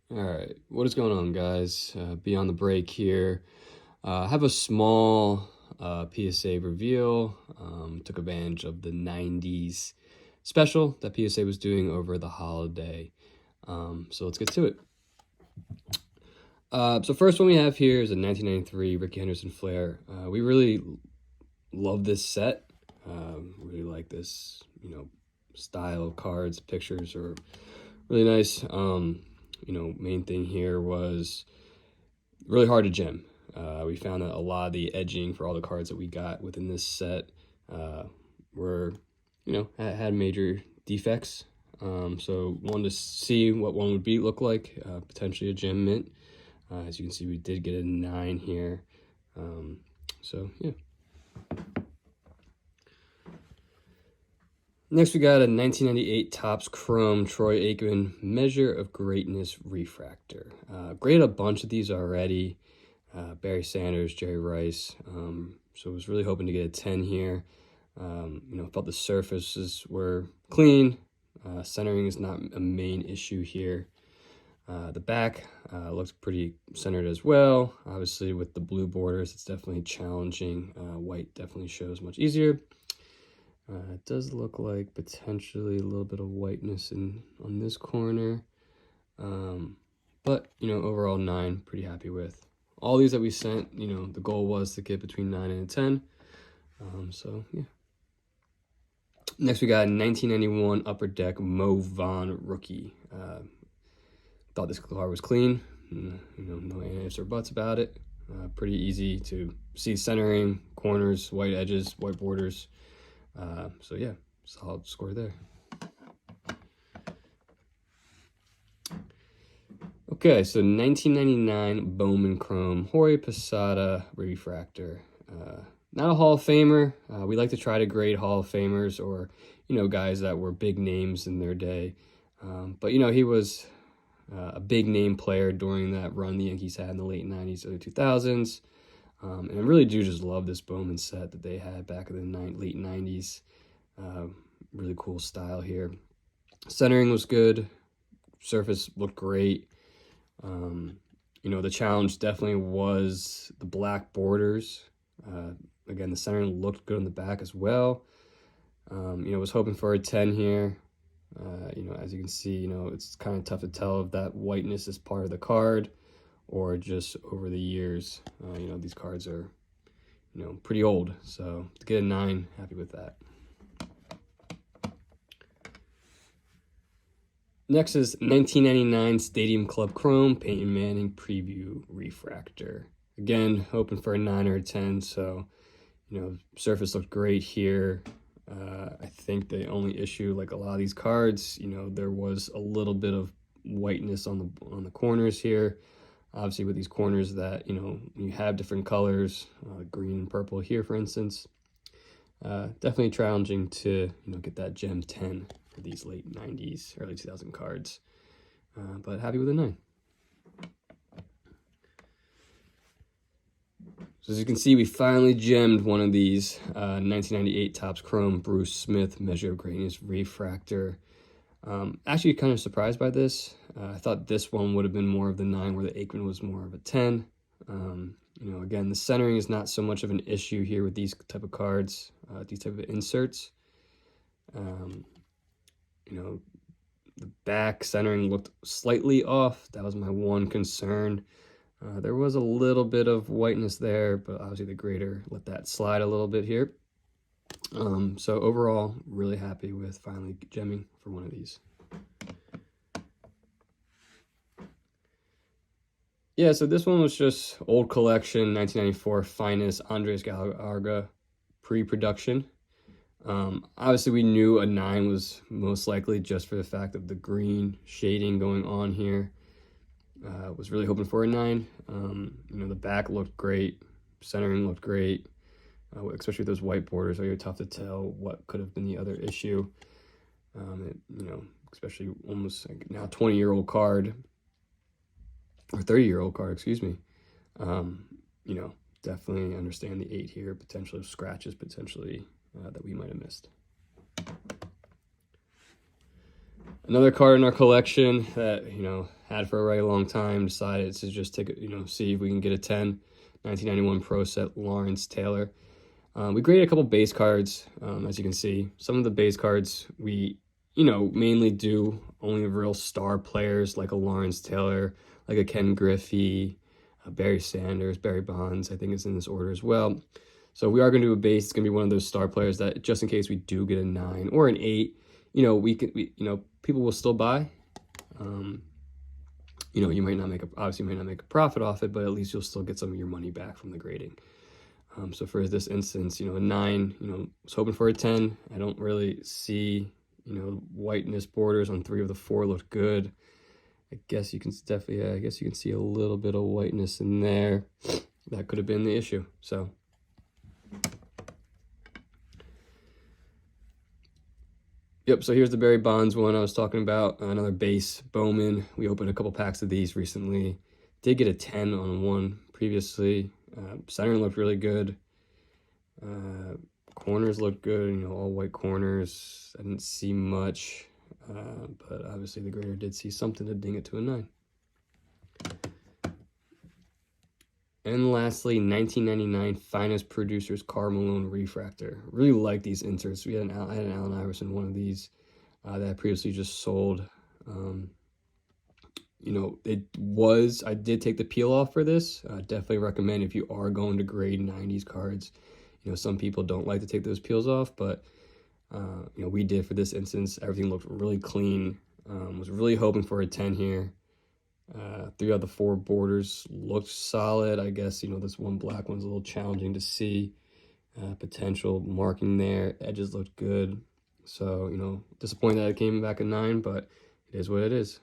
All right, what is going on, guys? Beyond the break here. I have a small PSA reveal. Took advantage of the 90s special that PSA was doing over the holiday. So let's get to it. So first one we have here is a 1993 Rickey Henderson Flair. We really love this set. Really like this, style of cards. Pictures are really nice. Main thing here was really hard to gem. We found that a lot of the edging for all the cards that we got within this set were, had major defects. So wanted to see what one would look like, potentially a gem mint. As you can see, we did get a 9 here. So yeah. Next, we got a 1998 Topps Chrome Troy Aikman Measure of Greatness Refractor. Graded a bunch of these already. Barry Sanders, Jerry Rice. So I was really hoping to get a 10 here. Felt the surfaces were clean. Centering is not a main issue here. The back looks pretty centered as well. Obviously, with the blue borders, it's definitely challenging. White definitely shows much easier. It does look like potentially a little bit of whiteness on this corner. But, overall 9, pretty happy with. All these that we sent, the goal was to get between 9 and a 10. So, yeah. Next, we got a 1991 Upper Deck Mo Vaughn Rookie. Thought this card was clean. No ifs or buts about it. Pretty easy to see centering, corners, white edges, white borders. So yeah, solid score there. Okay, so 1999 Bowman Chrome Jorge Posada Refractor. Not a Hall of Famer. We like to try to grade Hall of Famers or, guys that were big names in their day. But, he was a big name player during that run the Yankees had in the late 90s, early 2000s. And I really do just love this Bowman set that they had back in the late 90s. Really cool style here. Centering was good. Surface looked great. The challenge definitely was the black borders. Again, the centering looked good on the back as well. Was hoping for a 10 here. As you can see, it's kind of tough to tell if that whiteness is part of the card or just over the years. These cards are, pretty old. So to get a 9, happy with that. Next is 1999 Stadium Club Chrome Peyton Manning Preview Refractor. Again, hoping for a 9 or a 10. So, surface looked great here. I think the only issue, like a lot of these cards, there was a little bit of whiteness on the corners here. Obviously, with these corners that, you have different colors, green and purple here, for instance. Definitely challenging to, get that gem 10 for these late 90s, early 2000 cards. But happy with a 9. So as you can see, we finally gemmed one of these 1998 Topps Chrome Bruce Smith Measure of Greatness Refractor. Actually kind of surprised by this. I thought this one would have been more of the 9 where the Aikman was more of a 10. Again, the centering is not so much of an issue here with these type of cards, these type of inserts. The back centering looked slightly off. That was my one concern. There was a little bit of whiteness there, but obviously the grader let that slide a little bit here. So overall, really happy with finally gemming for one of these. Yeah, so this one was just old collection, 1994 Finest Andres Galarga pre-production. Obviously, we knew a 9 was most likely just for the fact of the green shading going on here. Was really hoping for a 9. The back looked great. Centering looked great, especially with those white borders. Very tough to tell what could have been the other issue. Especially almost like now 20-year-old card. Or 30-year-old card, excuse me. Definitely understand the 8 here. Potentially scratches, potentially that we might have missed. Another card in our collection that, you know, had for a very long time, decided to just take it, you know, see if we can get a 10. 1991 Pro Set Lawrence Taylor. We graded a couple base cards, as you can see. Some of the base cards we, you know, mainly do only real star players like a Lawrence Taylor, like a Ken Griffey, Barry Sanders, Barry Bonds, I think is in this order as well. So we are going to do a base. It's going to be one of those star players that just in case we do get a 9 or an 8, you know, you know, people will still buy. You know, you might not make obviously you might not make a profit off it, but at least you'll still get some of your money back from the grading. So for this instance, you know, a 9, you know, was hoping for a 10. I don't really see, you know, whiteness borders on 3 of the 4 looked good. I guess you can definitely, I guess you can see a little bit of whiteness in there. That could have been the issue. So yep, so here's the Barry Bonds one I was talking about. Another base, Bowman. We opened a couple packs of these recently. Did get a 10 on one previously. Center looked really good. Corners looked good, you know, all white corners. I didn't see much, but obviously the grader did see something to ding it to a 9. And lastly, 1999 Finest Producers Karl Malone Refractor. Really like these inserts. I had an Allen Iverson one of these that I previously just sold. You know, I did take the peel off for this. Definitely recommend if you are going to grade 90s cards. You know, some people don't like to take those peels off, but, you know, we did for this instance. Everything looked really clean. Was really hoping for a 10 here. 3 out of the 4 borders looked solid. I guess, you know, this one black one's a little challenging to see. Potential marking there. Edges looked good. So, you know, disappointed that it came back a 9, but it is what it is.